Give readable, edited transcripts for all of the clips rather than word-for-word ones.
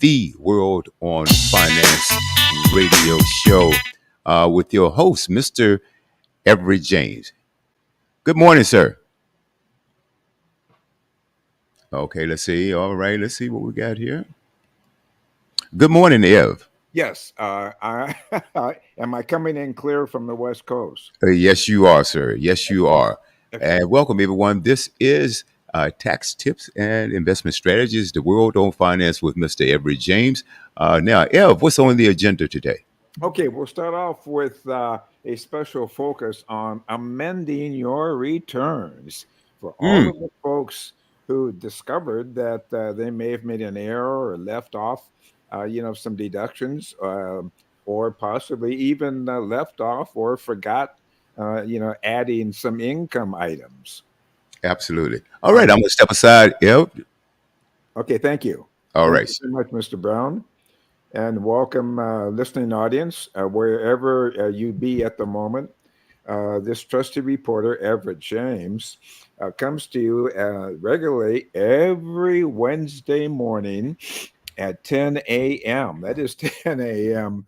the World on Finance radio show with your host, Mr. Everett James. Good morning, sir. Okay, let's see. All right, let's see what we got here. Good morning, Ev. Yes. Am I coming in clear from the West Coast? Yes, you are, sir. Yes, you Excellent. are. Excellent. And welcome, everyone. This is Tax Tips and Investment Strategies, the World on Finance with Mr. Everett James. Now, Ev, what's on the agenda today? Okay, we'll start off with a special focus on amending your returns for all Mm, of the folks who discovered that they may have made an error or left off, some deductions, or possibly even left off or forgot, adding some income items. absolutely. All All right, I'm right. going to step aside, Ev. Okay, thank you. All Thank right. you very much, Mr. Brown. And welcome, listening audience, wherever you be at the moment. This trusted reporter, Everett James, comes to you regularly every Wednesday morning at 10 a.m. That is 10 a.m.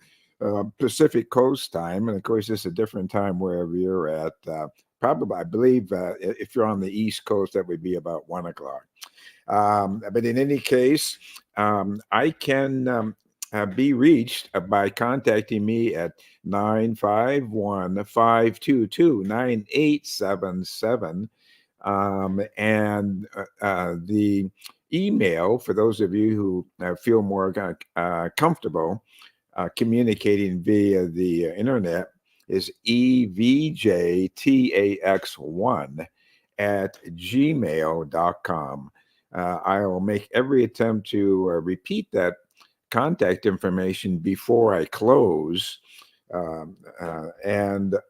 Pacific Coast time. And of course, it's a different time wherever you're at. Probably, I believe, if you're on the East Coast, that would be about 1 o'clock. But in any case, I can be reached by contacting me at 951-522-9877. And the email, for those of you who feel more comfortable communicating via the internet, is evjtax1 at gmail.com. I will make every attempt to repeat that contact information before I close. And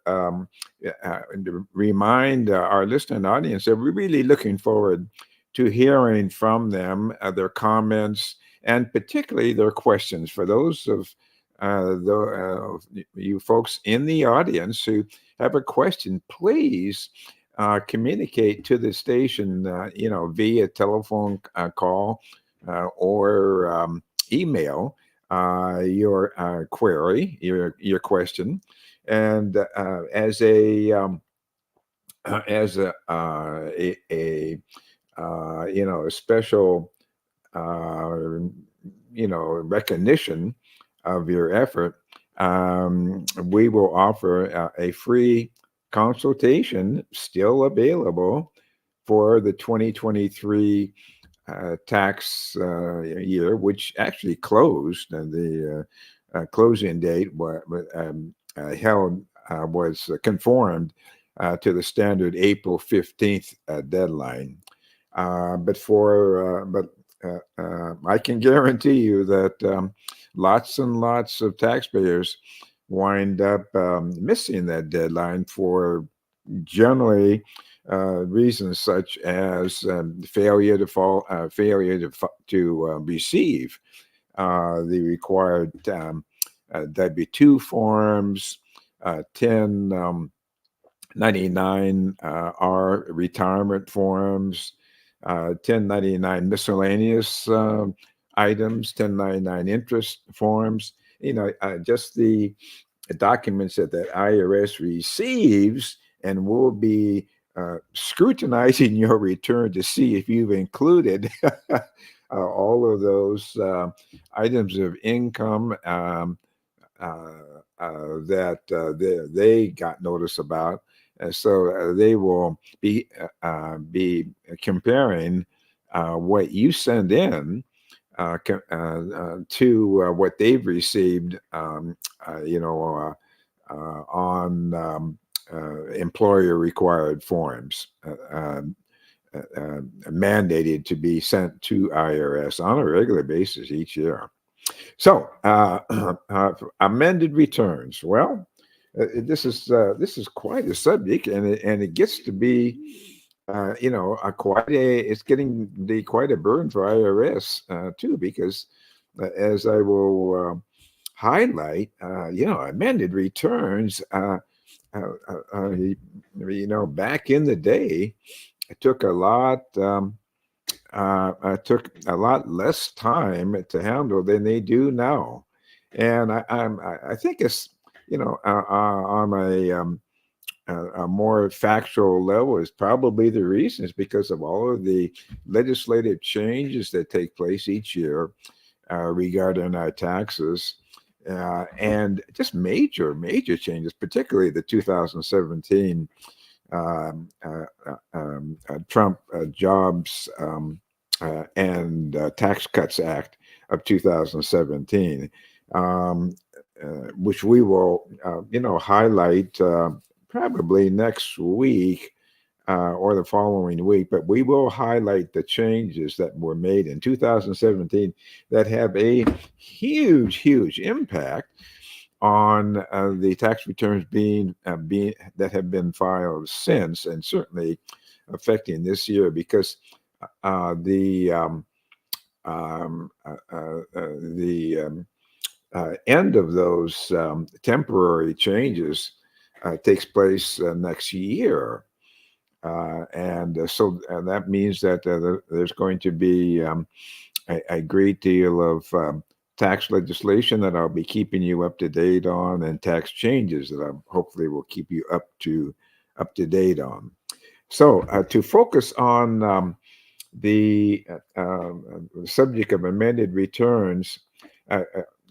to remind our listening audience that we're really looking forward to hearing from them, their comments, and particularly their questions. For those of you folks in the audience who have a question, please communicate to the station, via telephone call or email your query, your question, and as a special uh, recognition of your effort, we will offer a free consultation still available for the 2023 tax year, which actually closed. And the closing date held was conformed to the standard April 15th deadline. But I can guarantee you that lots and lots of taxpayers wind up missing that deadline for generally reasons such as failure to receive the required W-2 forms, 1099 R retirement forms, 1099 miscellaneous items, 1099 interest forms, just the documents that the IRS receives and will be scrutinizing your return to see if you've included all of those items of income that they got notice about. So they will be comparing what you send in to what they've received, on employer required forms mandated to be sent to IRS on a regular basis each year. So, amended returns. Well, this is quite a subject, and it gets to be, it's getting to be quite a burden for IRS too, because as I will highlight, amended returns. Back in the day, it took a lot took a lot less time to handle than they do now, and I think it's on a more factual level is probably the reason is because of all of the legislative changes that take place each year regarding our taxes. And just major changes, particularly the 2017 Trump Jobs and Tax Cuts Act of 2017, um, which we will, highlight probably next week or the following week. But we will highlight the changes that were made in 2017 that have a huge impact on the tax returns being that have been filed since, and certainly affecting this year because the the end of those temporary changes takes place next year. And so that means that there's going to be a great deal of tax legislation that I'll be keeping you up to date on, and tax changes that I hopefully will keep you up to date on. So to focus on the subject of amended returns, uh,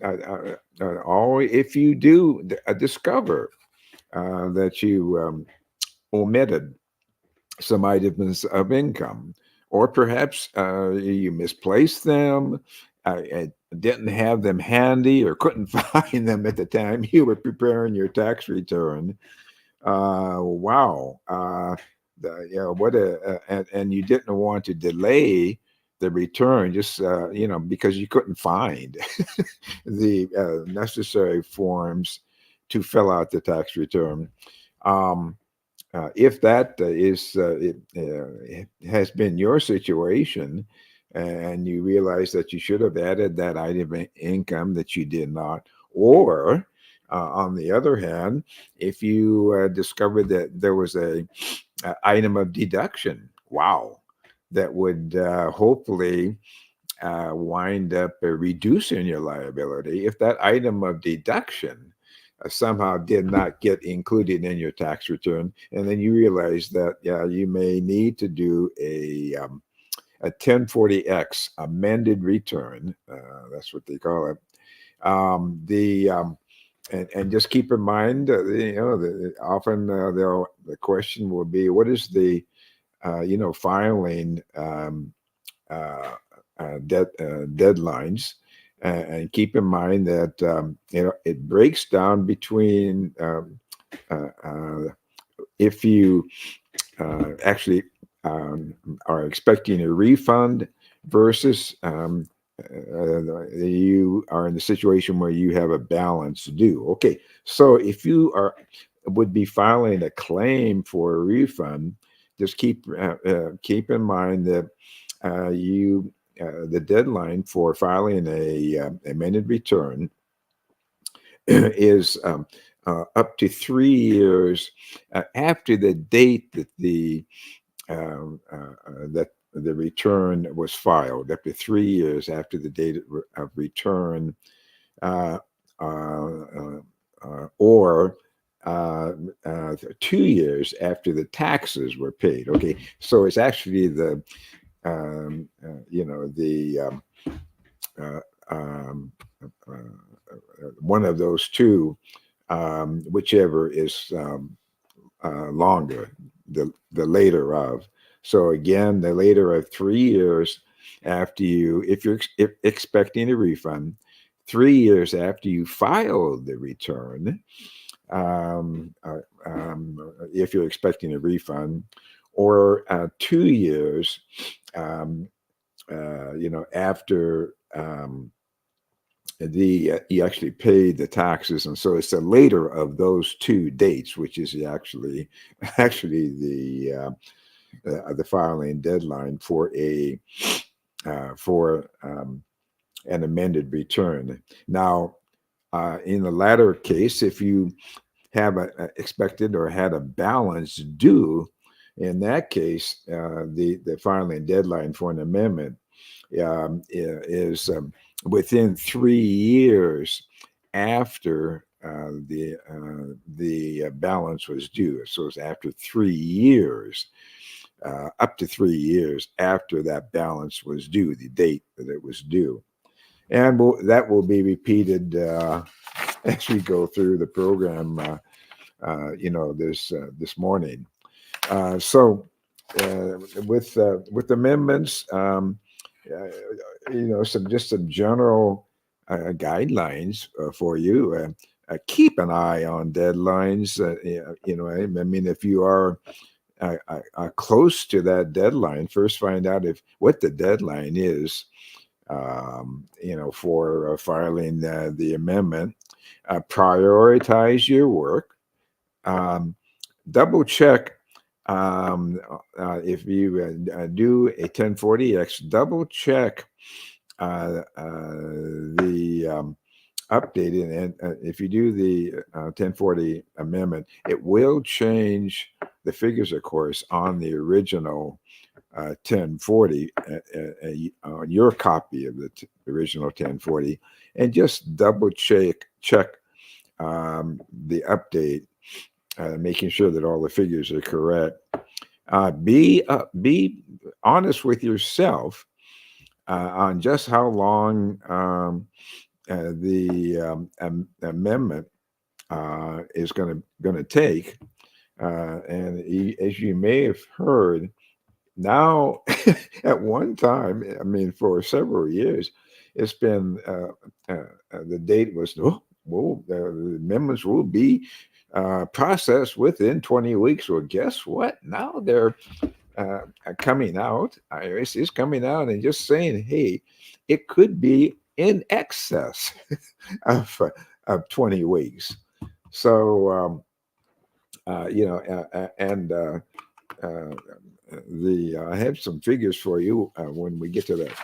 if you do discover that you omitted some items of income, or perhaps you misplaced them, didn't have them handy, or couldn't find them at the time you were preparing your tax return. Wow. What and you didn't want to delay the return just, because you couldn't find the necessary forms to fill out the tax return. Um, if that has been your situation, and you realize that you should have added that item of income that you did not, or on the other hand, if you discovered that there was a item of deduction, wow, that would hopefully wind up reducing your liability. If that item of deduction somehow did not get included in your tax return, and then you realize that, yeah, you may need to do a 1040X amended return. That's what they call it. The And just keep in mind, often the question will be, what is the filing uh, deadlines? And keep in mind that it breaks down between uh, uh, if you actually are expecting a refund versus you are in the situation where you have a balance due. Okay, so if you would be filing a claim for a refund, just keep in mind that you the deadline for filing a amended return is up to 3 years after the date that the return was filed, up to 3 years after the date of return, uh, uh, or 2 years after the taxes were paid. Okay, so it's actually the uh, um, one of those two, whichever is longer, the later of. So again, the later of 3 years after you, if you're expecting a refund, 3 years after you filed the return, if you're expecting a refund, or 2 years, after you actually paid the taxes, and so it's the later of those two dates, which is actually the filing deadline for an amended return. Now, in the latter case, if you have expected or had a balance due, In that case, the filing deadline for an amendment is within 3 years after the balance was due. So it's after 3 years, up to 3 years after that balance was due, the date that it was due. And that will be repeated as we go through the program, this morning. So with amendments, some general guidelines for you. Keep an eye on deadlines. I mean, if you are close to that deadline, first find out if what the deadline is. For filing the amendment. Prioritize your work. Double check if you do a 1040X, double check the updated, and if you do the 1040 amendment, it will change the figures, of course, on the original 1040 on your copy of the original 1040, and just double check the update, making sure that all the figures are correct. Be honest with yourself on just how long the amendment is going to take. And as you may have heard, now at one time, I mean, for several years, it's been the date was the amendments will be processed within 20 weeks. Well, guess what? Now they're coming out. IRS is coming out and just saying, hey, it could be in excess of 20 weeks. So and I have some figures for you when we get to that,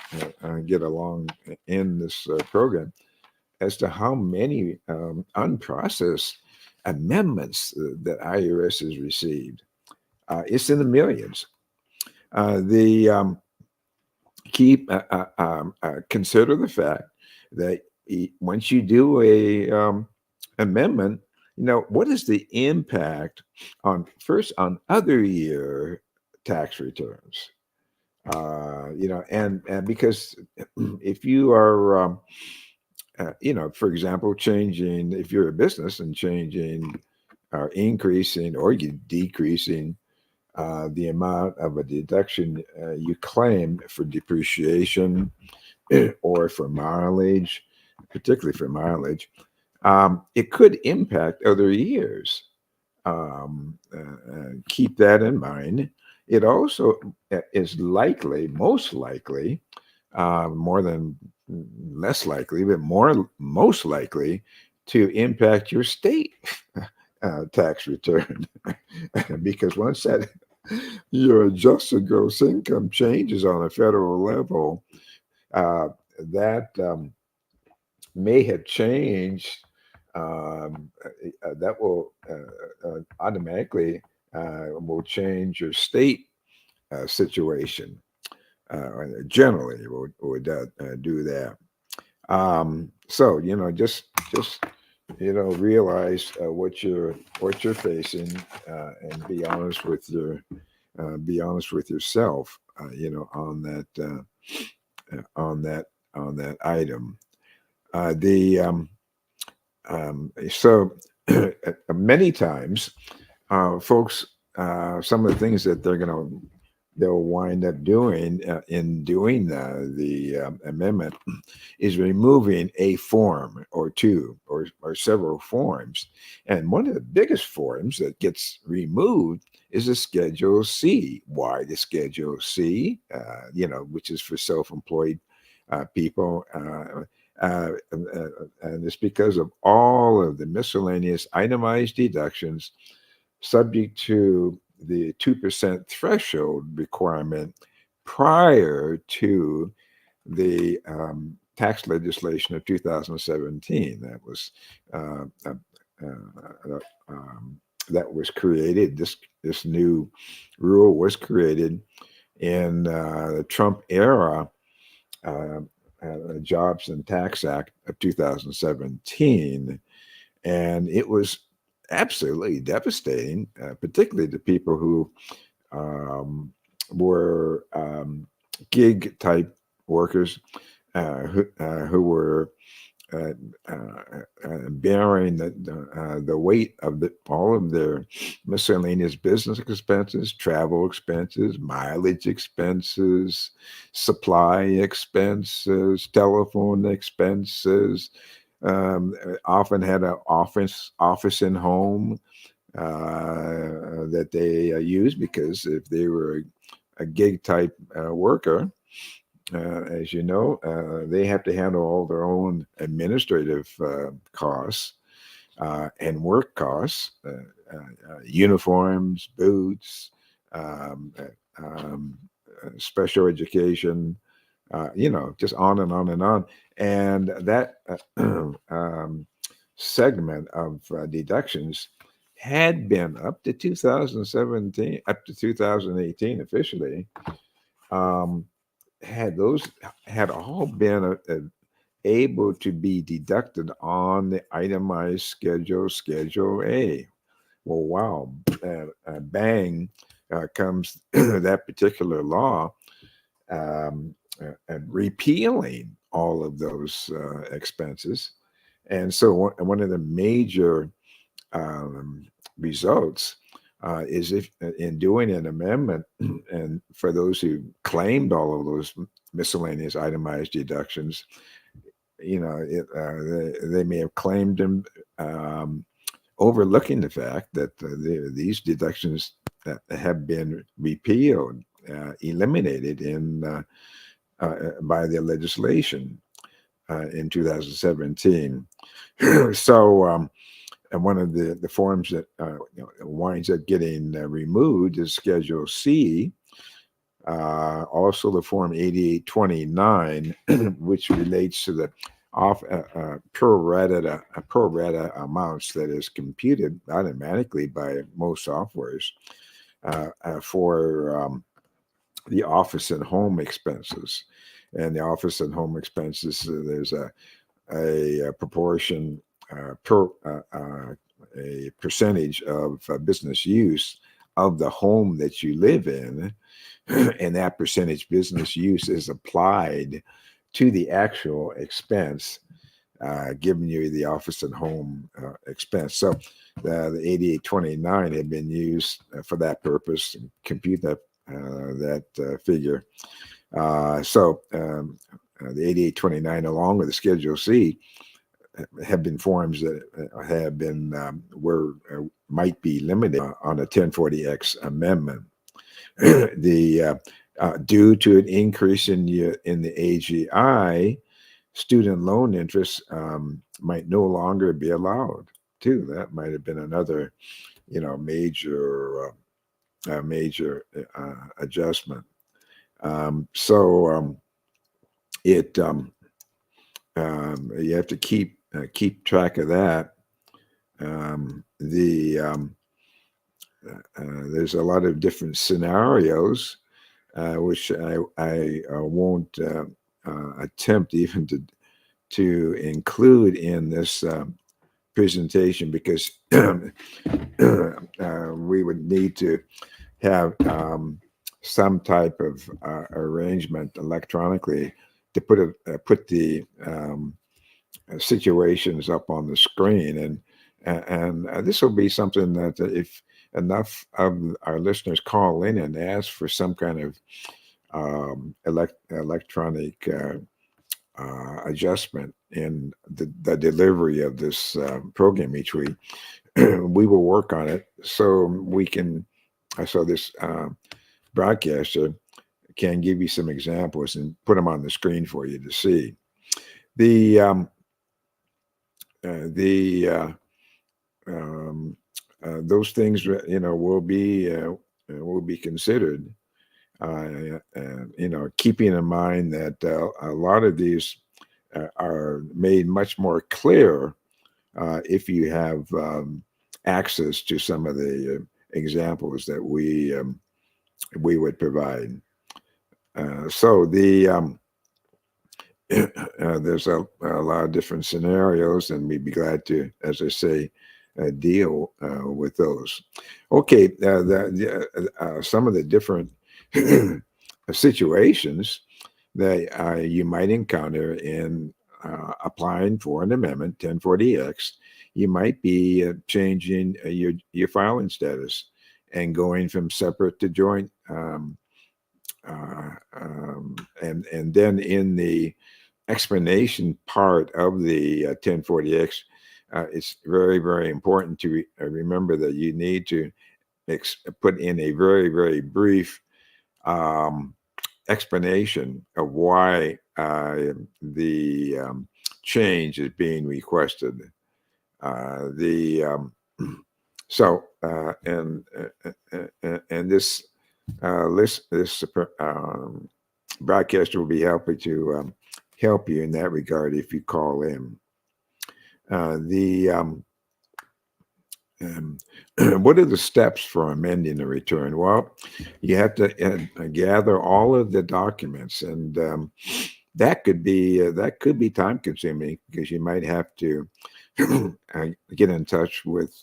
get along in this program, as to how many unprocessed amendments that IRS has received. It's in the millions. The keep consider the fact that once you do a amendment, what is the impact on other year tax returns? And because if you are, for example, changing, if you're a business and changing or increasing or you decreasing the amount of a deduction you claim for depreciation or for mileage, particularly for mileage, it could impact other years. Keep that in mind. It also is likely, most likely, less likely, but most likely to impact your state tax return. Because once that your adjusted gross income changes on a federal level, that may have changed. That will automatically will change your state situation. Generally, would do that. So just realize what you're facing, and be honest with yourself. On that item. The so many times, folks, some of the things that they'll wind up doing in doing the amendment is removing a form or two or several forms. And one of the biggest forms that gets removed is a Schedule C. Why the Schedule C? Which is for self-employed people. And it's because of all of the miscellaneous itemized deductions subject to the 2% threshold requirement prior to the tax legislation of 2017. That was that was created. This new rule was created in the Trump era uh, Jobs and Tax Act of 2017, and it was absolutely devastating, particularly to people who um, were gig type workers who were uh, bearing the weight of all of their miscellaneous business expenses, travel expenses, mileage expenses, supply expenses, telephone expenses. Often had an office in home that they used, because if they were a gig type worker, as you know, they have to handle all their own administrative costs and work costs, uniforms, boots, um, um, special education, just on and on and on. And that segment of deductions had been up to 2017, up to 2018 officially. Um, had those had all been able to be deducted on the itemized schedule A. Well, wow, bang, comes that particular law, and repealing all of those expenses. And so one of the major um, results is, if in doing an amendment, and for those who claimed all of those miscellaneous itemized deductions, they may have claimed them, overlooking the fact that these deductions have been repealed, eliminated by the legislation in 2017. So, and one of the forms that winds up getting removed is Schedule C. Also, the Form 8829, which relates to the pro rata amounts that is computed automatically by most softwares for the office and home expenses. And the office and home expenses, there's a proportion per a percentage of business use of the home that you live in, and that percentage business use is applied to the actual expense, giving you the office and home expense. So the 8829 had been used for that purpose, and compute that figure. The 8829, along with the Schedule C, have been forms that have been might be limited on a 1040X amendment. The Due to an increase in the AGI, student loan interest might no longer be allowed. Too, that might have been another, major adjustment. It You have to keep track of that. There's a lot of different scenarios, which I won't attempt even to include in this presentation, because we would need to have some type of arrangement electronically to put the situations up on the screen, and this will be something that, if enough of our listeners call in and ask for some kind of electronic adjustment in the delivery of this program each week, we will work on it, so we can. So this broadcaster can give you some examples and put them on the screen for you to see. The those things, will be considered. Keeping in mind that a lot of these are made much more clear if you have access to some of the examples that we would provide. So there's a lot of different scenarios, and we'd be glad to, as I say, deal with those. Okay, some of the different situations that you might encounter in applying for an amendment 1040X. You might be changing your filing status and going from separate to joint. And then in the explanation part of the 1040X, it's very, very important to remember that you need to put in a very, very brief um, explanation of why the change is being requested. The so and this this broadcaster will be happy to help you in that regard if you call in. The What are the steps for amending a return? Well, you have to gather all of the documents, and that could be time consuming because you might have to get in touch with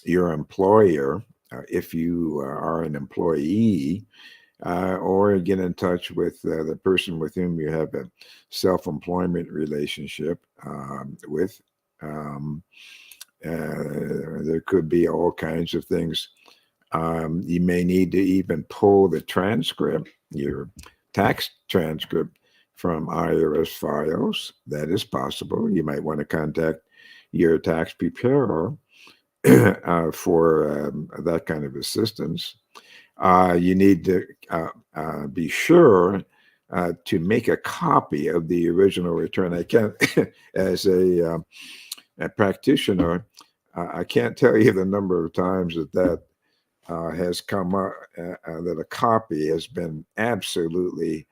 your employer if you are an employee, or get in touch with the person with whom you have a self-employment relationship with. Um, there could be all kinds of things. You may need to even pull the transcript, your tax transcript, from IRS files. That is possible. You might want to contact your tax preparer for that kind of assistance. You need to be sure to make a copy of the original return. I can't, as a practitioner, I can't tell you the number of times that has come up, that a copy has been absolutely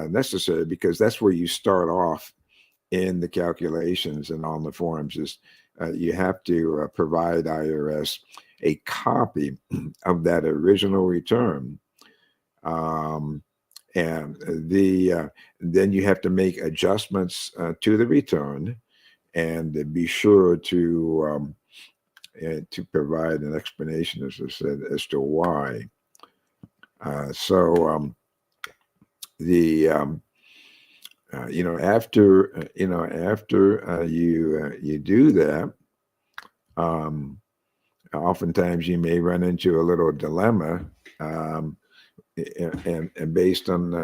necessary, because that's where you start off in the calculations and on the forms. Is you have to provide IRS a copy of that original return, and then you have to make adjustments to the return, and be sure to provide an explanation, as I said, as to why. So the after you do that, um, oftentimes you may run into a little dilemma, um, and based on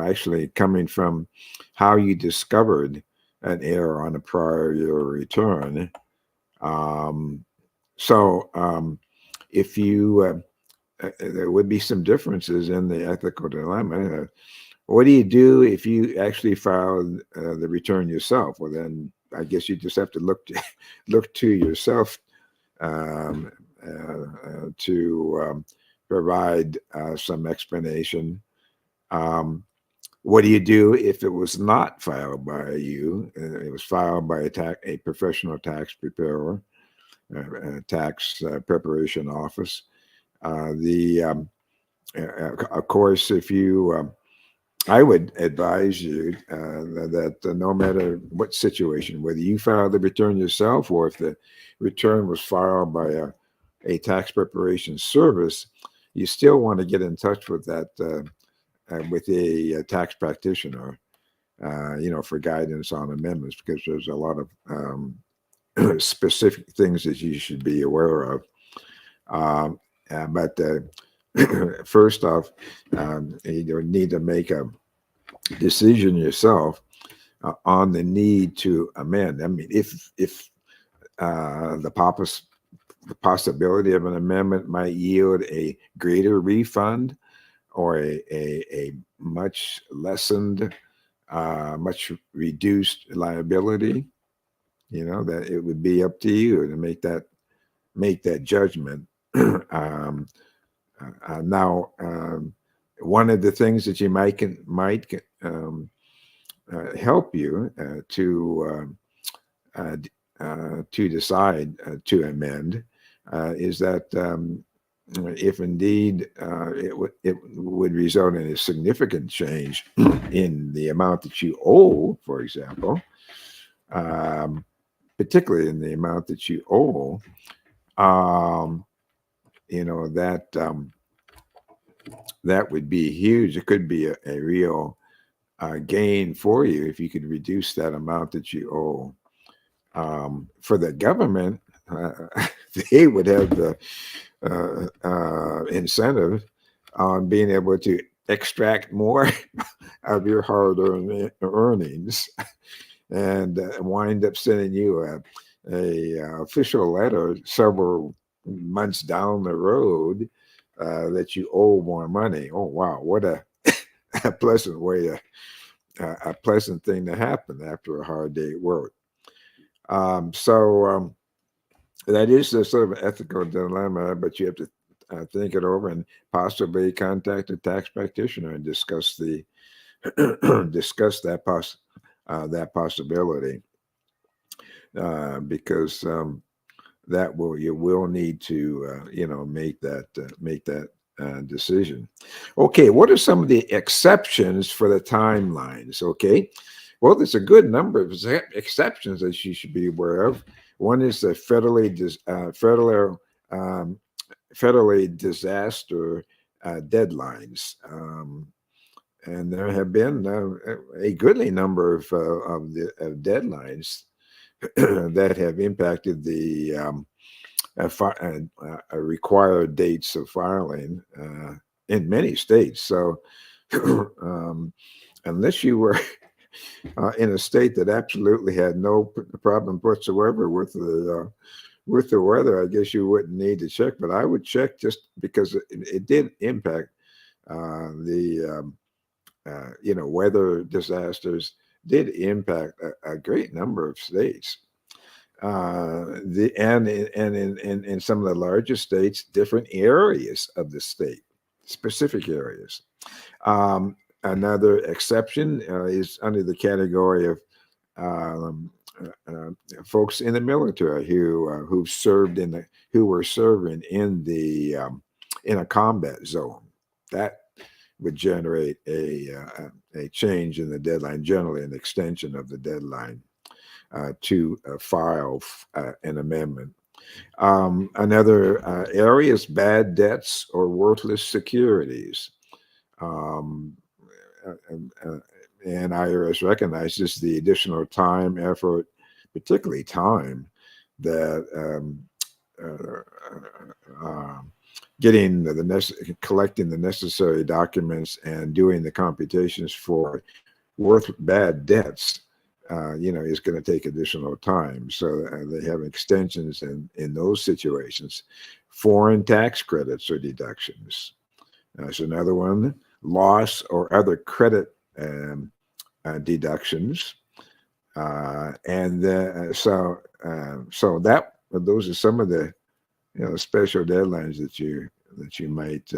actually coming from how you discovered an error on a prior year return. Um, so if you there would be some differences in the ethical dilemma. What do you do if you actually filed the return yourself? Well, then I guess you just have to look to yourself um, to provide some explanation. Um, what do you do if it was not filed by you? It was filed by a professional tax preparer, a tax preparation office. Of course, if you I would advise you that no matter what situation, whether you file the return yourself or if the return was filed by a tax preparation service, you still want to get in touch with that with a tax practitioner, for guidance on amendments, because there's a lot of specific things that you should be aware of. But first off, you need to make a decision yourself on the need to amend. I mean, if the possibility of an amendment might yield a greater refund or a much lessened, much reduced liability, that it would be up to you to make that judgment. um, Now, one of the things that you might help you to to decide to amend is that if indeed it would result in a significant change in the amount that you owe, for example, um, particularly in the amount that you owe, um, that would be huge. It could be a real gain for you if you could reduce that amount that you owe. For the government, they would have the incentive on being able to extract more of your hard-earned earnings and wind up sending you a official letter several months down the road that you owe more money. Oh wow, what a pleasant way to a pleasant thing to happen after a hard day at work. So that is a sort of ethical dilemma, but you have to think it over and possibly contact a tax practitioner and discuss the discuss that possibility because that you will need to make that decision. Okay, what are some of the exceptions for the timelines? Okay, well, there's a good number of exceptions that you should be aware of. One is the federally disaster deadlines. And there have been a goodly number of deadlines that have impacted the required dates of filing in many states. So, unless you were in a state that absolutely had no problem whatsoever with the weather, I guess you wouldn't need to check. But I would check just because it did impact the weather disasters did impact a great number of states. In some of the largest states, different areas of the state, specific areas. Another exception is under the category of um, folks in the military who were serving in a combat zone. That would generate a change in the deadline, generally an extension of the deadline to file an amendment. Another area is bad debts or worthless securities. Um, and IRS recognizes the additional time, effort, particularly time, that collecting the necessary documents and doing the computations for bad debts, is going to take additional time. So they have extensions in those situations. Foreign tax credits or deductions. That's another one. Loss or other credit deductions. So those are some of the special deadlines that you might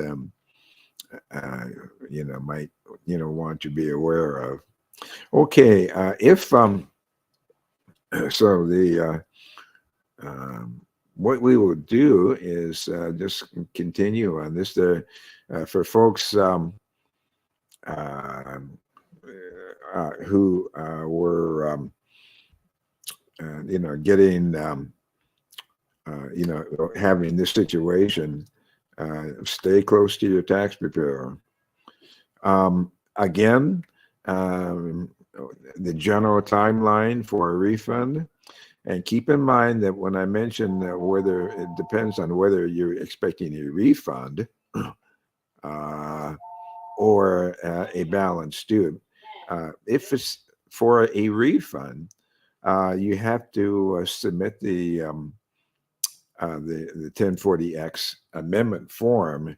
want to be aware of. Okay, if so the what we will do is just continue on this. There for folks who were getting having this situation, stay close to your tax preparer. Again, the general timeline for a refund. And keep in mind that when I mention whether it depends on whether you're expecting a refund or a balance due. If it's for a refund, you have to submit the 1040X amendment form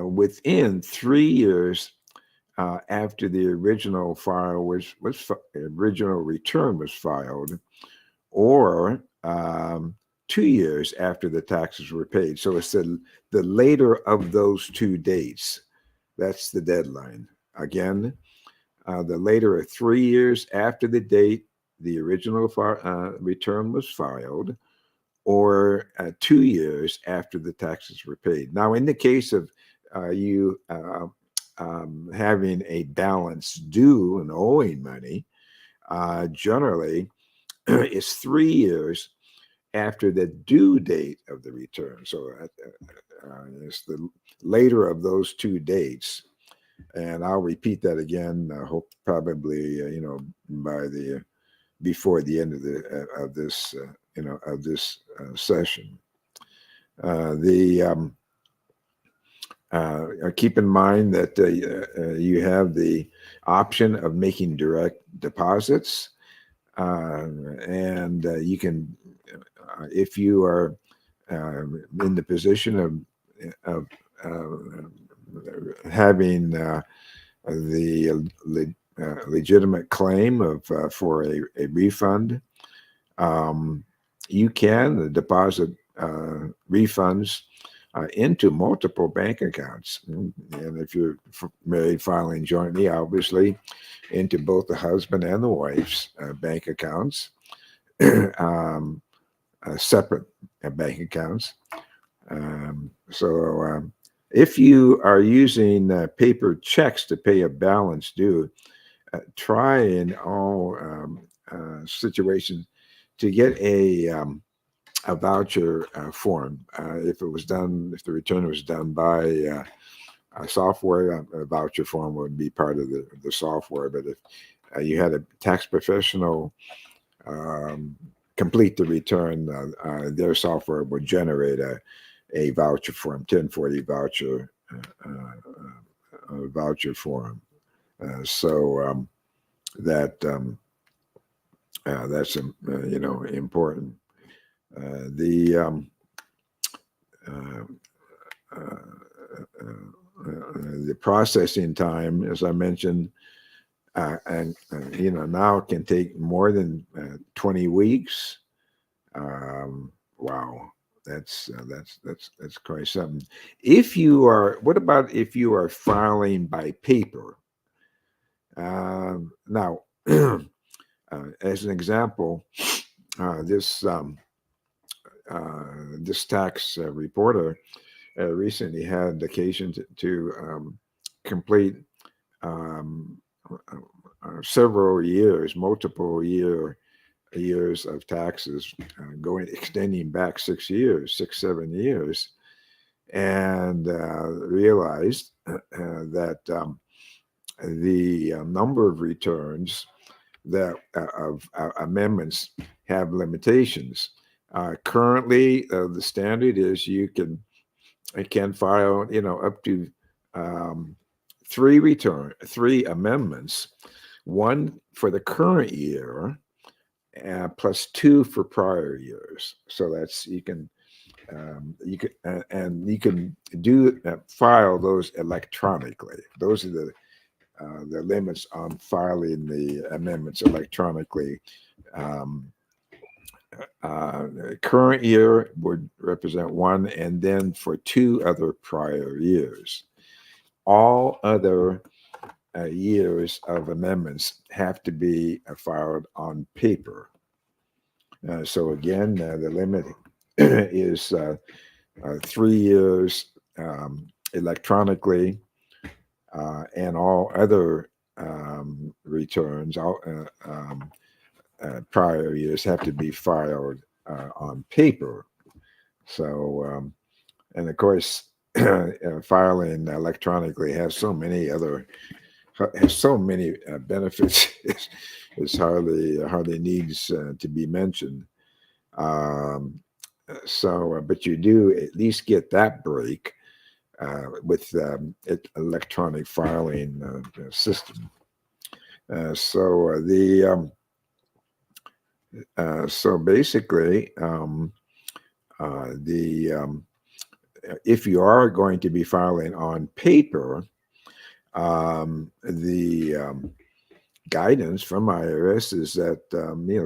within 3 years after the original original return was filed, or 2 years after the taxes were paid. So it's the later of those two dates. That's the deadline. Again, the later of 3 years after the date the original return was filed, or 2 years after the taxes were paid. Now, in the case of you having a balance due and owing money, generally is 3 years after the due date of the return. So it's the later of those two dates. And I'll repeat that again. I hope probably by the before the end of the of this of this session. The Keep in mind that you have the option of making direct deposits, and you can, if you are in the position of having the legitimate claim of for a refund, um, you can deposit refunds into multiple bank accounts. And if you're married filing jointly, obviously into both the husband and the wife's bank accounts, separate bank accounts. So if you are using paper checks to pay a balance due, try in all situations to get a voucher form. If the return was done by software, a voucher form would be part of the software. But if you had a tax professional complete the return, their software would generate a voucher form, 1040 voucher form. So that's important. The processing time, as I mentioned, and now it can take more than 20 weeks. Wow, that's quite something. What about if you are filing by paper? Now, as an example, this this tax reporter recently had occasion to complete um, several years, multiple years of taxes, extending back 6 years, 7 years, and realized that the number of returns that of amendments have limitations. Currently, the standard is you can file up to um, three amendments, one for the current year, plus two for prior years. So that's and you can do file those electronically. Those are the limits on filing the amendments electronically. Um, Current year would represent one, and then for two other prior years. All other years of amendments have to be filed on paper. So again, the limit is 3 years electronically, and all other returns, all prior years have to be filed on paper. So, and of course, filing electronically has so many benefits. It's hardly needs to be mentioned. Um, but you do at least get that break with electronic filing system. So basically, the if you are going to be filing on paper, the guidance from IRS is that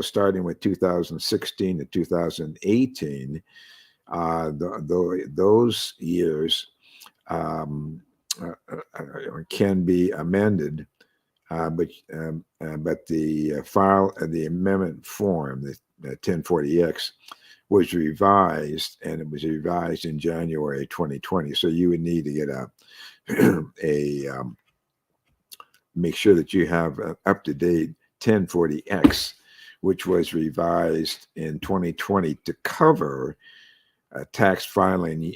starting with 2016 to 2018, those years um, can be amended but the file, the amendment form, the 1040X, was revised, and it was revised in January 2020. So you would need to get a make sure that you have an up-to-date 1040X, which was revised in 2020 to cover tax filing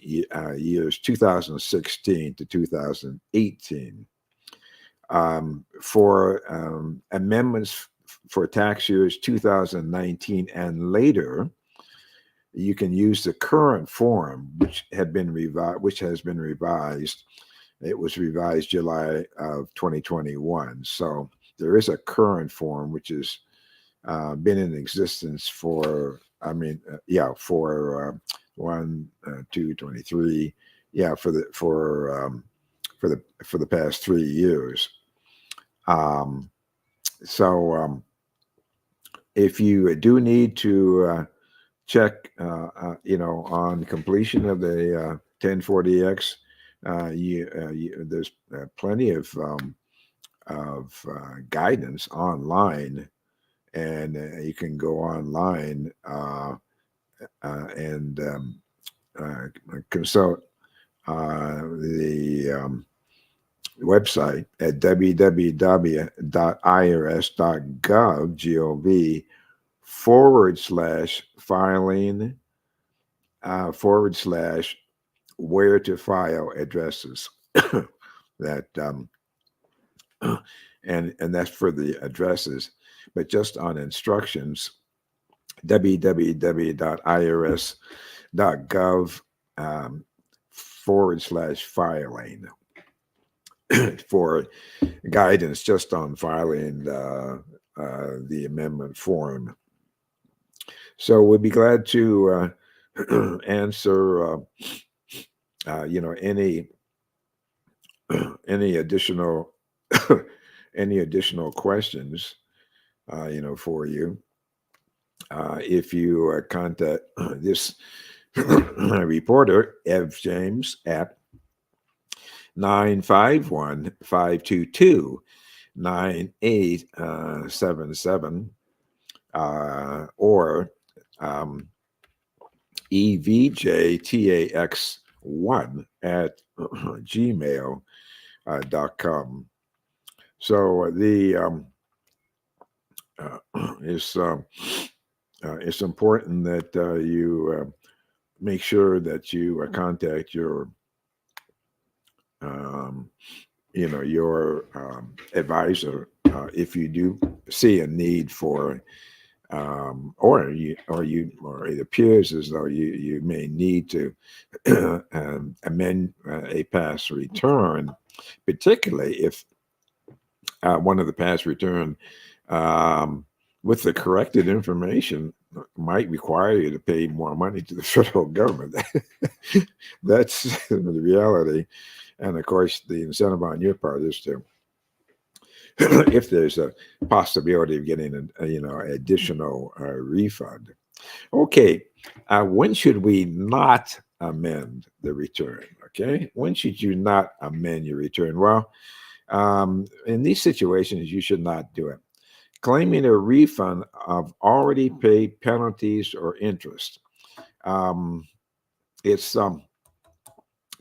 years 2016 to 2018. For amendments for tax years 2019 and later, you can use the current form, which has been revised. It was revised July of 2021. So there is a current form which has been in existence for, for 1, 2, 23, for the past 3 years. So if you do need to check, on completion of the 1040X, there's plenty of guidance online, and you can go online and consult the website at www.irs.gov/filing / where to file addresses. That and that's for the addresses, but just on instructions, www.irs.gov /filing for guidance just on filing the amendment form. So we'd be glad to answer any additional any additional questions for you. If you contact this reporter, Ev James, at 951-522-9877, or evjtax1 at gmail.com. So it's important that you make sure that you contact your advisor if you do see a need for, or it appears as though you may need to amend a past return, particularly if one of the past return with the corrected information might require you to pay more money to the federal government. That's the reality. And of course, the incentive on your part is to, if there's a possibility of getting an additional refund. Okay, when should we not amend the return? Okay, when should you not amend your return? Well, in these situations, you should not do it. Claiming a refund of already paid penalties or interest. It's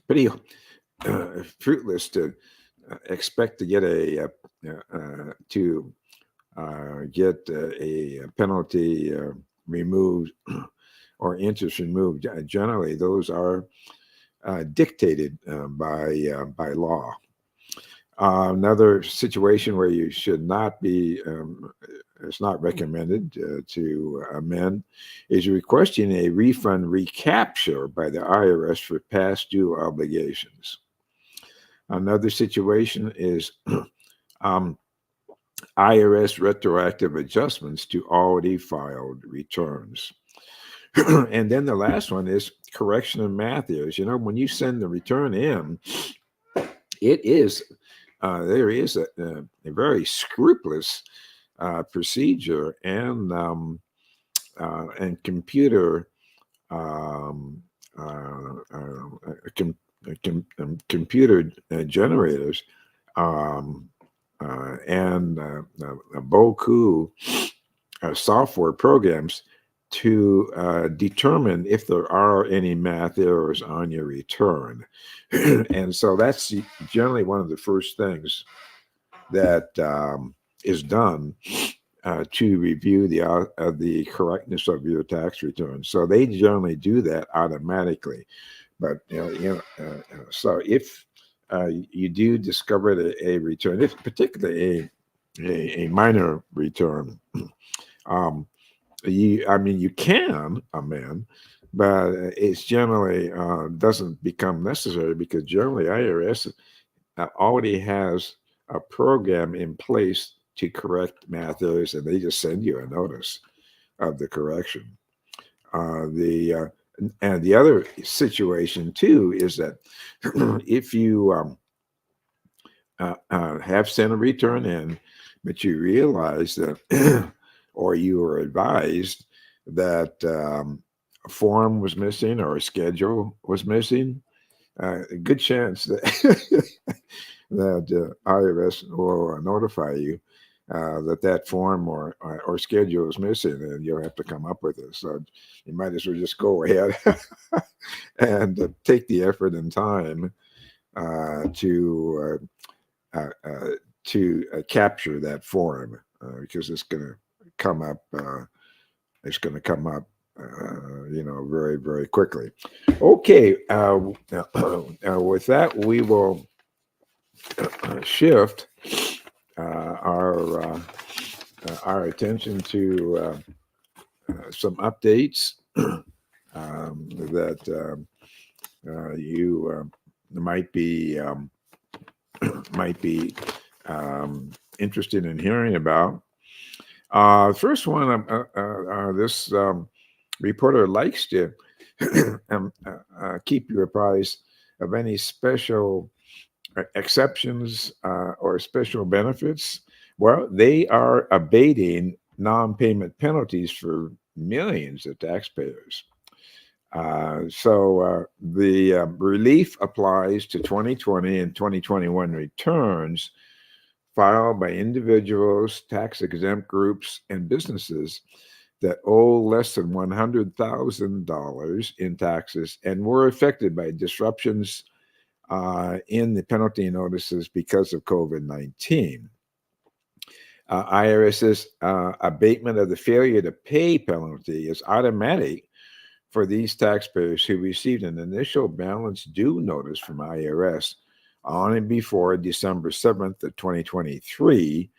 pretty fruitless to expect to get a penalty removed or interest removed. Generally, those are dictated by law. Another situation where you should not be, it's not recommended to amend, is requesting a refund recapture by the IRS for past due obligations. Another situation is IRS retroactive adjustments to already filed returns. And then the last one is correction of math errors. When you send the return in, there is a very scrupulous procedure and computer computer generators and Boku software programs to determine if there are any math errors on your return. And so that's generally one of the first things that is done to review the correctness of your tax return. So they generally do that automatically. But so if you do discover a return, if particularly a minor return, you can amend, but it's generally doesn't become necessary because generally IRS already has a program in place to correct math errors, and they just send you a notice of the correction. The And the other situation too is that if you have sent a return in, but you realize that, or you were advised that a form was missing or a schedule was missing, a good chance that that IRS will notify you that form or schedule is missing, and you'll have to come up with it. So you might as well just go ahead and take the effort and time uh, to capture that form because it's going to come up. It's going to come up, very, very quickly. Okay. With that, we will shift our attention to some updates that you might be might be interested in hearing about. First one, this reporter likes to keep you apprised of any special exceptions or special benefits. Well, they are abating non-payment penalties for millions of taxpayers. So the relief applies to 2020 and 2021 returns filed by individuals, tax-exempt groups, and businesses that owe less than $100,000 in taxes and were affected by disruptions in the penalty notices because of COVID-19. IRS's abatement of the failure to pay penalty is automatic for these taxpayers who received an initial balance due notice from IRS on and before December 7th of 2023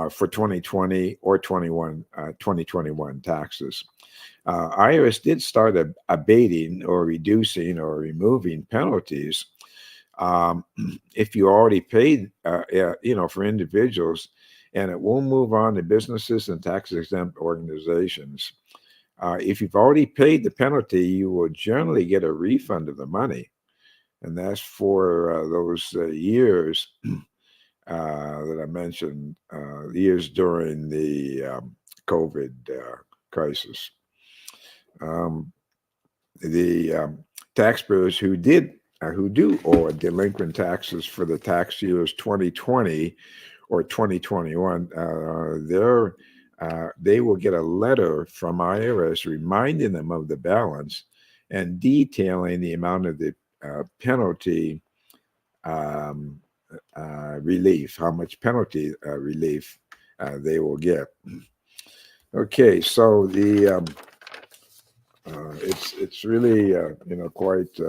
for 2020 or 2021 taxes. IRS did start abating or reducing or removing penalties if you already paid, for individuals, and it will move on to businesses and tax-exempt organizations. If you've already paid the penalty, you will generally get a refund of the money, and that's for those years that I mentioned, years during the COVID crisis. The taxpayers who do owe delinquent taxes for the tax years 2020 or 2021, they will get a letter from IRS reminding them of the balance and detailing the amount of the penalty relief, how much penalty relief they will get. Okay, so it's really quite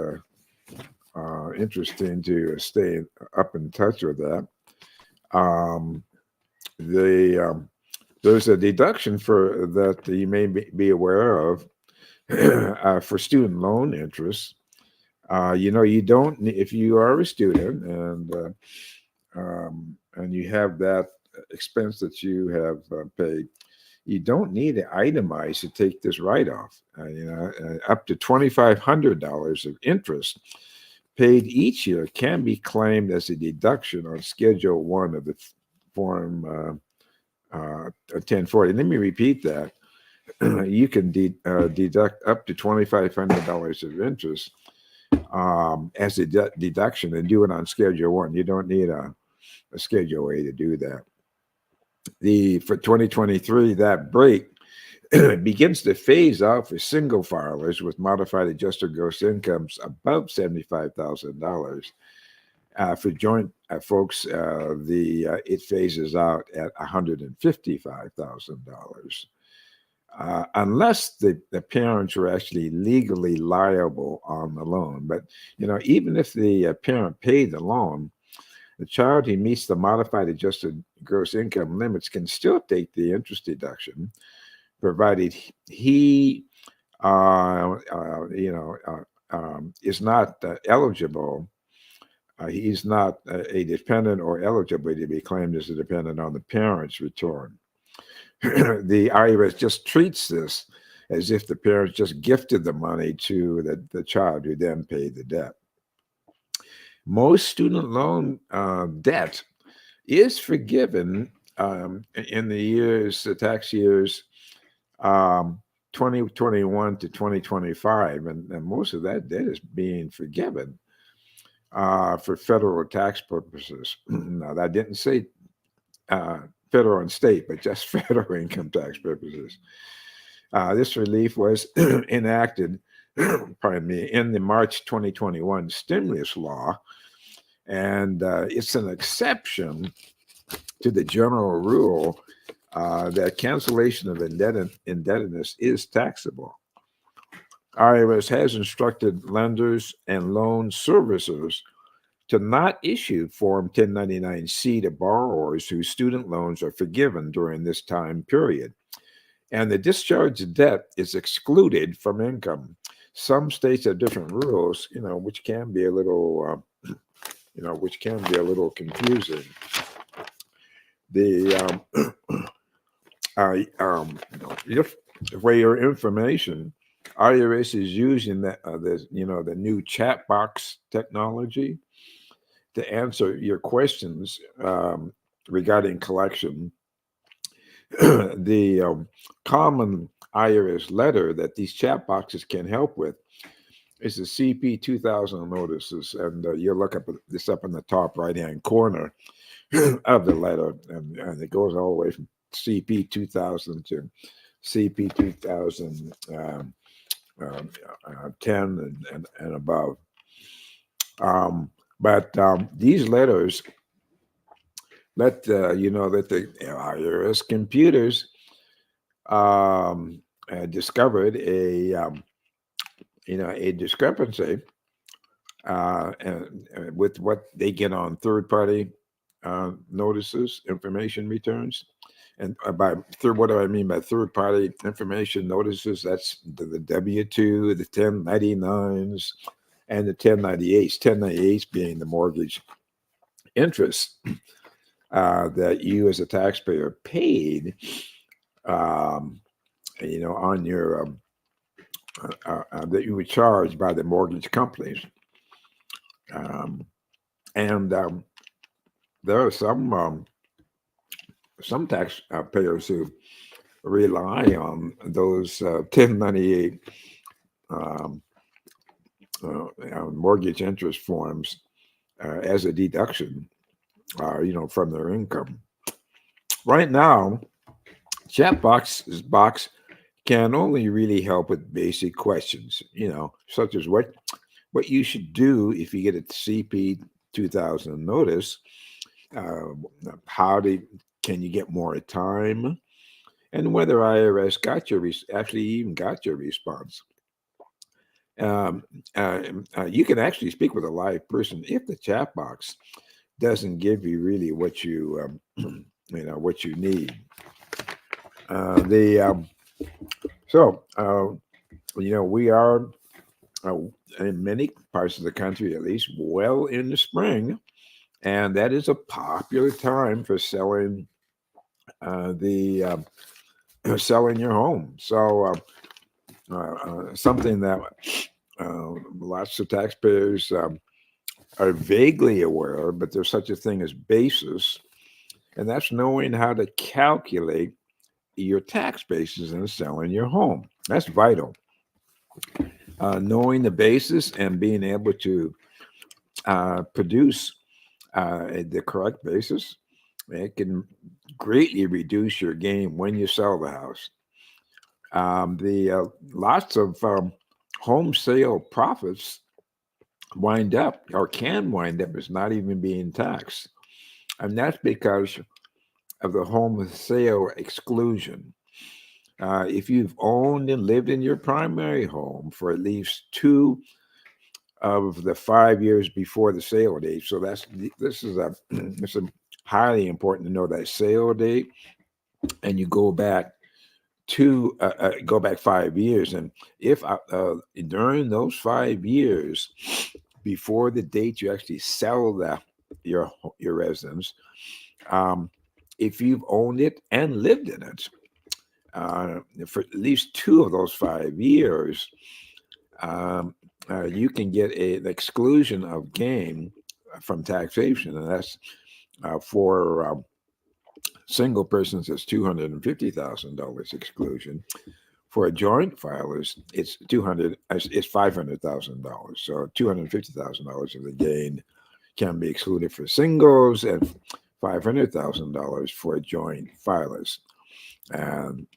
interesting to stay up in touch with that. There's a deduction for that you may be aware of for student loan interest. You don't, if you are a student and you have that expense that you have paid, you don't need to itemize to take this write-off. Up to $2,500 of interest paid each year can be claimed as a deduction on Schedule 1 of the Form 1040. Let me repeat that. You can deduct up to $2,500 of interest as a deduction and do it on Schedule 1. You don't need a Schedule A to do that. For 2023, that break begins to phase out for single filers with modified adjusted gross incomes above $75,000. For joint folks, it phases out at $155,000. Unless the parents are actually legally liable on the loan. But, even if the parent paid the loan, the child who meets the modified adjusted gross income limits can still take the interest deduction, provided he, is not eligible. He's not a dependent or eligible to be claimed as a dependent on the parent's return. The IRS just treats this as if the parents just gifted the money to the child who then paid the debt. Most student loan debt is forgiven in the tax years 2021 to 2025, and most of that debt is being forgiven for federal tax purposes. Now, that didn't say federal and state, but just federal income tax purposes. This relief was enacted, pardon me, in the March 2021 stimulus law, and it's an exception to the general rule that cancellation of indebtedness is taxable. IRS has instructed lenders and loan servicers to not issue Form 1099-C to borrowers whose student loans are forgiven during this time period. And the discharged debt is excluded from income. Some states have different rules, which can be a little, confusing. The for your information, IRS is using the new chat box technology to answer your questions regarding collection. The common IRS letter that these chat boxes can help with is the CP 2000 notices, and you'll look this up in the top right-hand corner of the letter, and it goes all the way from CP 2000 to CP 2010 and above. But these letters let you know that the IRS computers discovered a discrepancy with what they get on third-party notices, information returns. And what do I mean by third-party information notices? That's the W-2, the 1099s, and the 1098s. 1098s being the mortgage interest that you as a taxpayer paid, on your that you were charged by the mortgage companies. And there are some taxpayers who rely on those 1098 mortgage interest forms as a deduction, from their income. Right now, chat box can only really help with basic questions, such as what you should do if you get a CP 2000 notice. Can you get more time, and whether IRS actually even got your response. You can actually speak with a live person if the chat box doesn't give you really what you what you need. We are in many parts of the country, at least, well in the spring, and that is a popular time for selling selling your home. So something that lots of taxpayers are vaguely aware of, but there's such a thing as basis, and that's knowing how to calculate your tax basis in selling your home. That's vital. Knowing the basis and being able to produce at the correct basis, it can greatly reduce your gain when you sell the house. The Lots of home sale profits wind up or can wind up as not even being taxed, and that's because of the home sale exclusion. If you've owned and lived in your primary home for at least 2 of the 5 years before the sale date, so this is a it's a highly important to know that sale date, and you go back 5 years, and if during those 5 years before the date you actually sell your residence, um, if you've owned it and lived in it for at least 2 of those 5 years, um, you can get an exclusion of gain from taxation, and that's for single persons, it's $250,000 exclusion. For a joint filers, it's $500,000. So $250,000 of the gain can be excluded for singles, and $500,000 for joint filers. And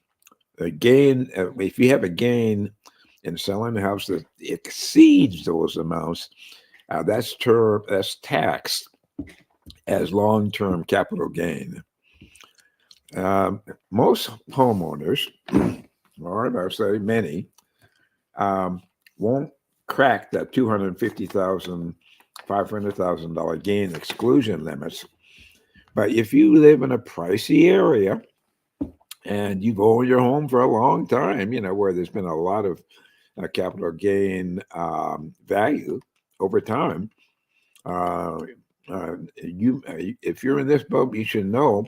the gain, if you have a gain in selling the house that exceeds those amounts, that's taxed as long-term capital gain. Most homeowners, or I'll say many, won't crack that $250,000, $500,000 gain exclusion limits. But if you live in a pricey area and you've owned your home for a long time, where there's been a lot of capital gain value over time, if you're in this boat, you should know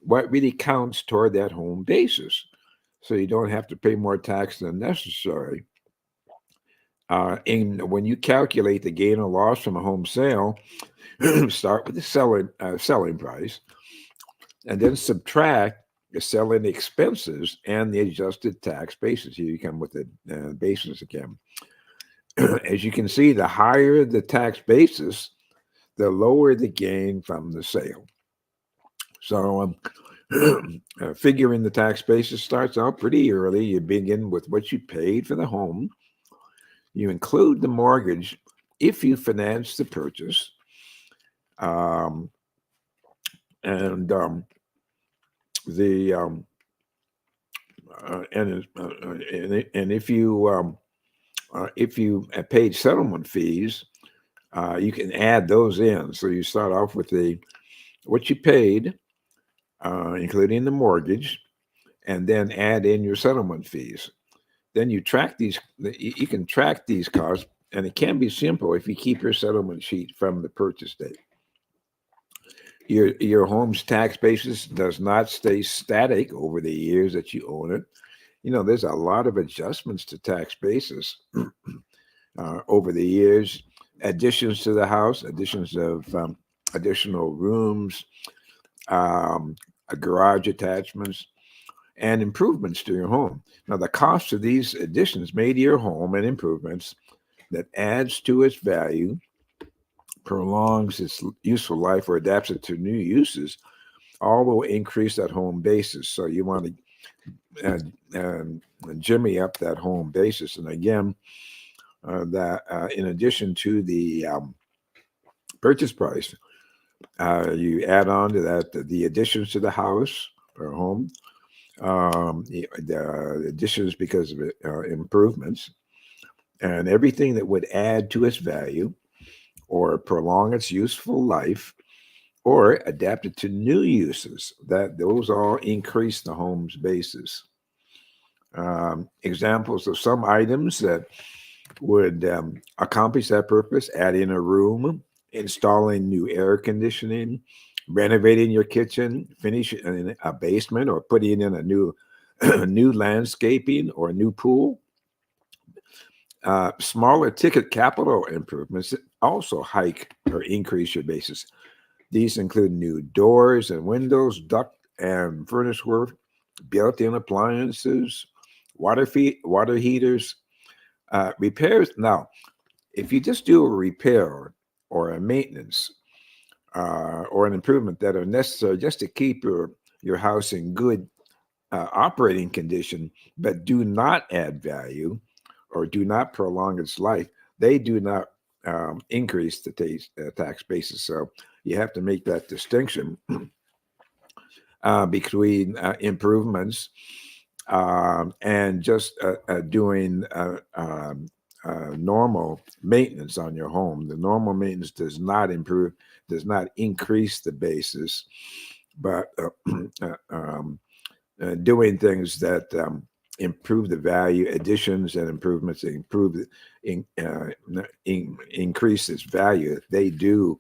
what really counts toward that home basis, so you don't have to pay more tax than necessary. And when you calculate the gain or loss from a home sale, start with the selling price, and then subtract the selling expenses and the adjusted tax basis. Here you come with the basis again. As you can see, the higher the tax basis, the lower the gain from the sale. So figuring the tax basis starts out pretty early. You begin with what you paid for the home. You include the mortgage if you finance the purchase. Um, and the and if you paid settlement fees, you can add those in. So you start off with what you paid, including the mortgage, and then add in your settlement fees. Then you track these. You can track these costs, and it can be simple if you keep your settlement sheet from the purchase date. Your home's tax basis does not stay static over the years that you own it. There's a lot of adjustments to tax basis over the years. Additions to the house, additions of additional rooms, garage attachments, and improvements to your home. Now, the cost of these additions made to your home and improvements that adds to its value, prolongs its useful life, or adapts it to new uses, all will increase that home basis. So you want to jimmy up that home basis. And again, that in addition to the purchase price, you add on to that the additions to the house or home, the additions because of improvements, and everything that would add to its value or prolong its useful life or adapt it to new uses, that those all increase the home's basis. Examples of some items that would accomplish that purpose: add in a room, installing new air conditioning, renovating your kitchen, finish in a basement, or putting in a new new landscaping or a new pool. Smaller ticket capital improvements also hike or increase your basis. These include new doors and windows, duct and furnace work, built-in appliances, water heaters, repairs. Now, if you just do a repair or a maintenance, or an improvement that are necessary just to keep your house in good operating condition, but do not add value or do not prolong its life, they do not increase the tax basis. So you have to make that distinction between improvements and just doing normal maintenance on your home. The normal maintenance does not increase the basis, but doing things that improve the value, additions and improvements that increase its value, they do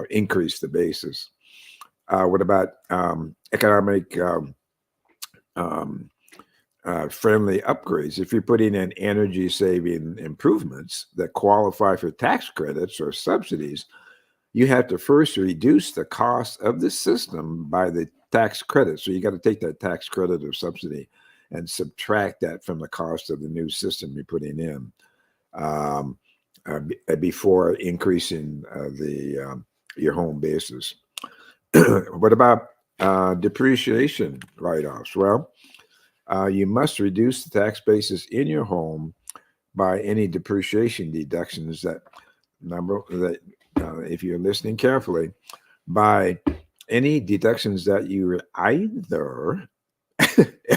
increase the basis. What about economic um, friendly upgrades? If you're putting in energy saving improvements that qualify for tax credits or subsidies, you have to first reduce the cost of the system by the tax credit. So you got to take that tax credit or subsidy and subtract that from the cost of the new system you're putting in um, before increasing your home basis. What about depreciation write-offs? Well, you must reduce the tax basis in your home by any depreciation deductions if you're listening carefully, by any deductions that you're either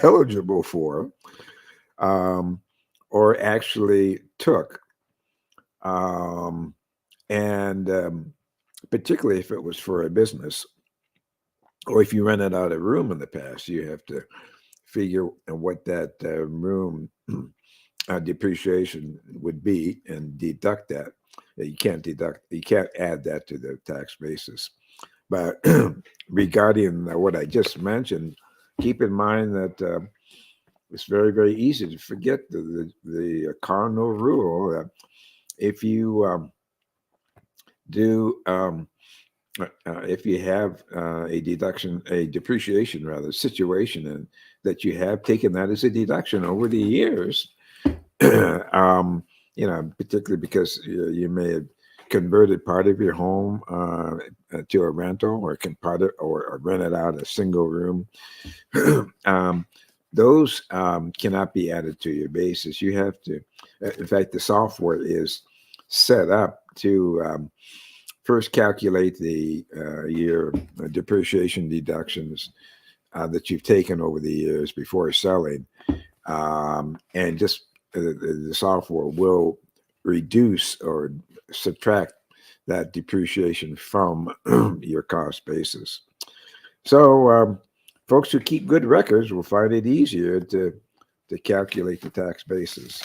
eligible for um, or actually took. Um, and particularly if it was for a business or if you rented out a room in the past, you have to figure what that room depreciation would be and deduct that. You can't add that to the tax basis. But regarding what I just mentioned, keep in mind that it's very, very easy to forget the cardinal rule that if you do if you have a depreciation rather situation, and that you have taken that as a deduction over the years, particularly because you may have converted part of your home to a rental, or or rented out a single room. Those cannot be added to your basis. You have to, in fact, the software is set up to first calculate your depreciation deductions that you've taken over the years before selling, and just the software will reduce or subtract that depreciation from your cost basis. So folks who keep good records will find it easier to calculate the tax basis.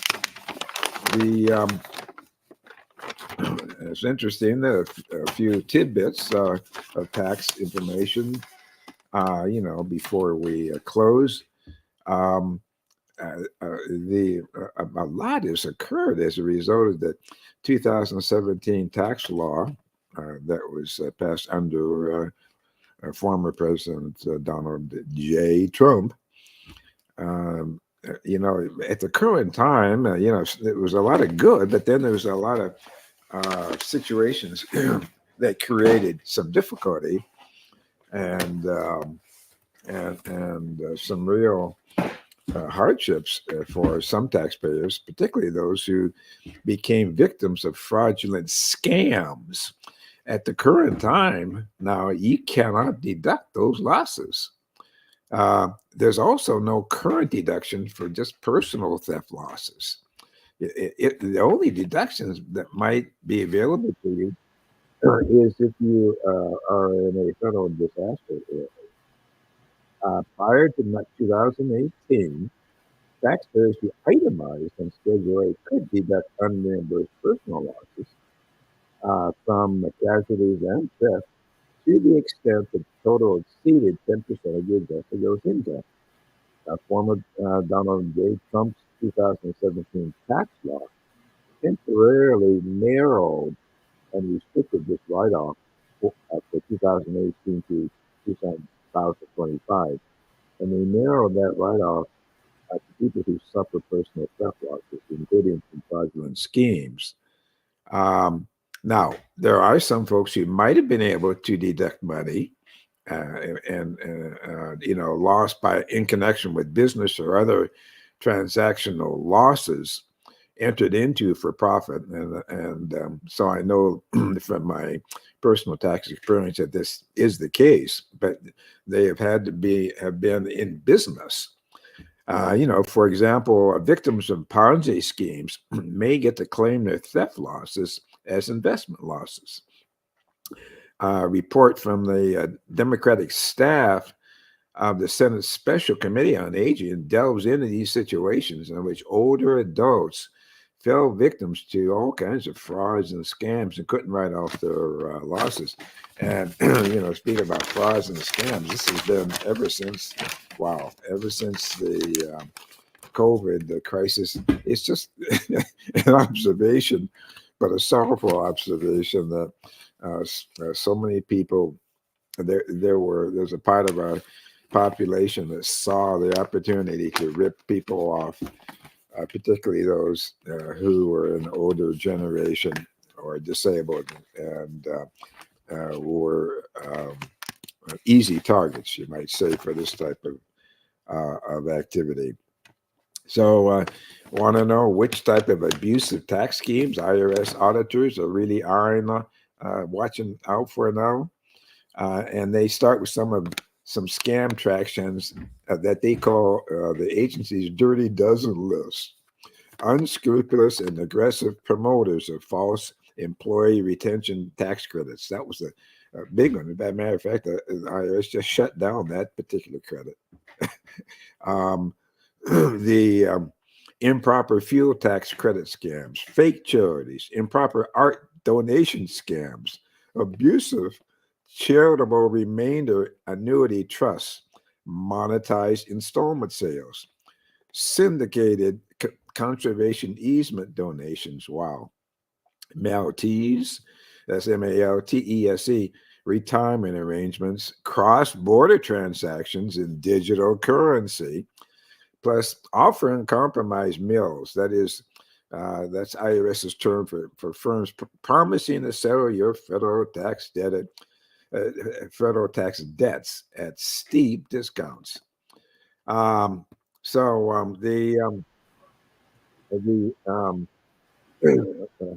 It's interesting that a few tidbits of tax information, before we close. Um, a lot has occurred as a result of the 2017 tax law that was passed under former President Donald J. Trump. At the current time, there was a lot of good, but then there was a lot of situations that created some difficulty and some real hardships for some taxpayers, particularly those who became victims of fraudulent scams. At the current time, now you cannot deduct those losses. There's also no current deduction for just personal theft losses. The only deductions that might be available to you is if you are in a federal disaster area. Prior to 2018, taxpayers who itemized on Schedule A could deduct unreimbursed personal losses from casualties and theft to the extent that the total exceeded 10% of your adjusted gross income. Former Donald J. Trump's 2017 tax law temporarily narrowed and restricted this write-off for 2018 to 2025. And they narrowed that write-off to people who suffer personal theft losses, including from fraudulent schemes. Now, there are some folks who might have been able to deduct money and lost by in connection with business or other transactional losses entered into for profit, and so I know from my personal tax experience that this is the case. But they have had to have been in business. For example, victims of Ponzi schemes may get to claim their theft losses as investment losses. Report from the Democratic staff of the Senate Special Committee on Aging delves into these situations in which older adults fell victims to all kinds of frauds and scams and couldn't write off their losses. And speaking about frauds and scams, this has been ever since the COVID the crisis. It's just an observation, but a sorrowful observation that so many people there's a part of our population that saw the opportunity to rip people off, particularly those who were an older generation or disabled and were easy targets, you might say, for this type of activity. So, want to know which type of abusive tax schemes IRS auditors are really eyeing, watching out for now? And they start with some scam tractions that they call the agency's dirty dozen list. Unscrupulous and aggressive promoters of false employee retention tax credits. That was a big one. As a matter of fact, the IRS just shut down that particular credit. um, the improper fuel tax credit scams, fake charities, improper art donation scams, abusive charitable remainder annuity trusts, monetized installment sales, syndicated conservation easement donations. Wow. Maltese, that's Maltese, retirement arrangements, cross border transactions in digital currency, plus offering compromise mills. That's IRS's term for firms promising to settle your federal tax debts at steep discounts. Um, the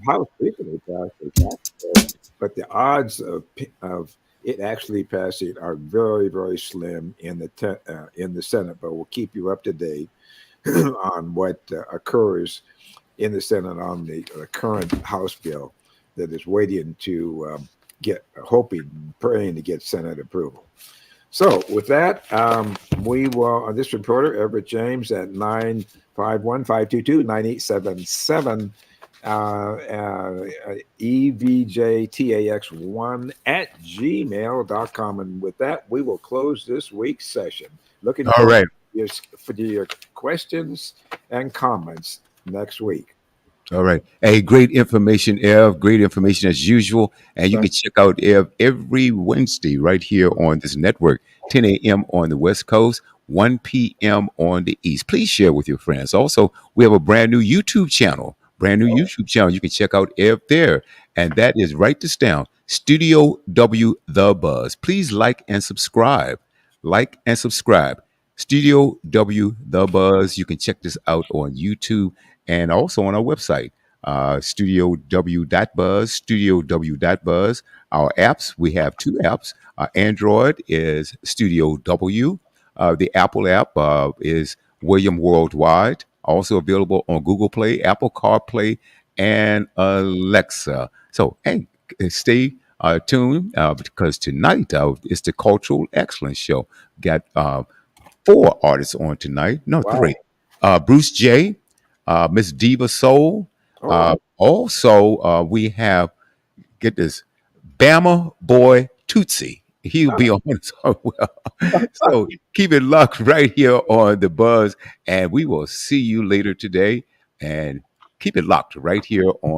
House recently passed a tax bill, but the odds of it actually passing are very, very slim in the Senate. But we'll keep you up to date on what occurs in the Senate on the current House bill that is waiting to praying to get Senate approval. So with that, we will, this reporter, Everett James, at 951-522-9877, EVJTAX1 at gmail.com. And with that, we will close this week's session. Looking All forward right. for your questions and comments next week. All right. Hey, great information, Ev. Great information as usual. And you can check out Ev every Wednesday right here on this network, 10 a.m. on the West Coast, 1 p.m. on the East. Please share with your friends. Also, we have a brand new YouTube channel. You can check out Ev there. And that is, write this down, Studio W The Buzz. Please like and subscribe. Like and subscribe. Studio W The Buzz. You can check this out on YouTube and also on our website, Studio W Buzz. Our apps, we have two apps. Android is Studio W. The Apple app is William Worldwide, also available on Google Play, Apple CarPlay, and Alexa. So, hey, stay tuned because tonight it's the Cultural Excellence Show. Got four artists on tonight. No, three. Wow. Bruce J., Miss Diva Soul. Also, we have, get this, Bama Boy Tootsie. He'll be on as well. So keep it locked right here on The Buzz, and we will see you later today. And keep it locked right here on